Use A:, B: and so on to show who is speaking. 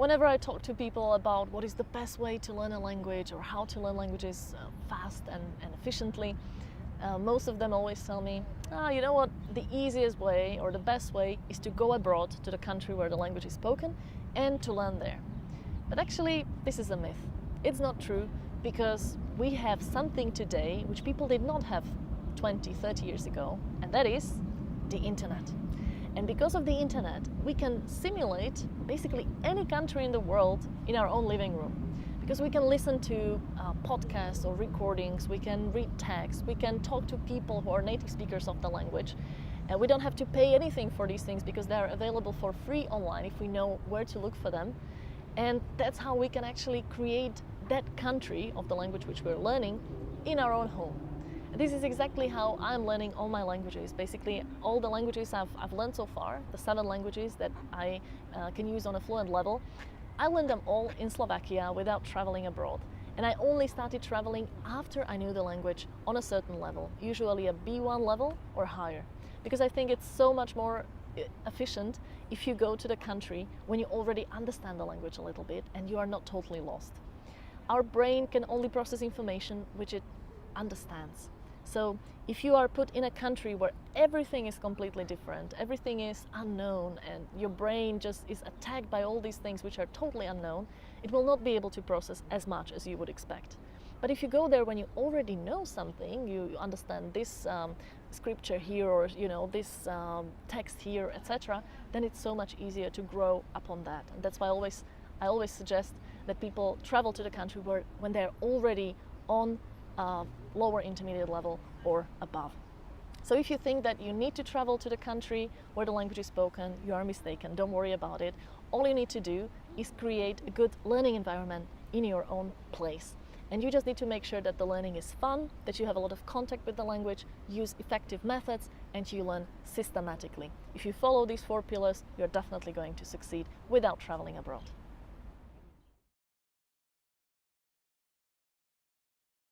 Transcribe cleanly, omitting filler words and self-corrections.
A: Whenever I talk to people about what is the best way to learn a language or how to learn languages fast and efficiently, most of them always tell me, you know what, the easiest way or the best way is to go abroad to the country where the language is spoken and to learn there. But actually, this is a myth. It's not true, because we have something today which people did not have 20, 30 years ago, and that is the internet. And because of the internet, we can simulate basically any country in the world in our own living room. Because we can listen to podcasts or recordings, we can read text, we can talk to people who are native speakers of the language. And we don't have to pay anything for these things because they are available for free online if we know where to look for them. And that's how we can actually create that country of the language which we're learning in our own home. And this is exactly how I'm learning all my languages. Basically, all the languages I've learned so far, the 7 languages that I can use on a fluent level, I learned them all in Slovakia without traveling abroad. And I only started traveling after I knew the language on a certain level, usually a B1 level or higher. Because I think it's so much more efficient if you go to the country when you already understand the language a little bit and you are not totally lost. Our brain can only process information which it understands. So if you are put in a country where everything is completely different, everything is unknown, and your brain just is attacked by all these things which are totally unknown, it will not be able to process as much as you would expect. But if you go there when you already know something, you understand this scripture here, or this text here, etc., then it's so much easier to grow upon that. And that's why I always suggest that people travel to the country when they're already on lower intermediate level or above. So if you think that you need to travel to the country where the language is spoken, you are mistaken. Don't worry about it. All you need to do is create a good learning environment in your own place. And you just need to make sure that the learning is fun, that you have a lot of contact with the language, use effective methods, and you learn systematically. If you follow these 4 pillars, you're definitely going to succeed without traveling abroad.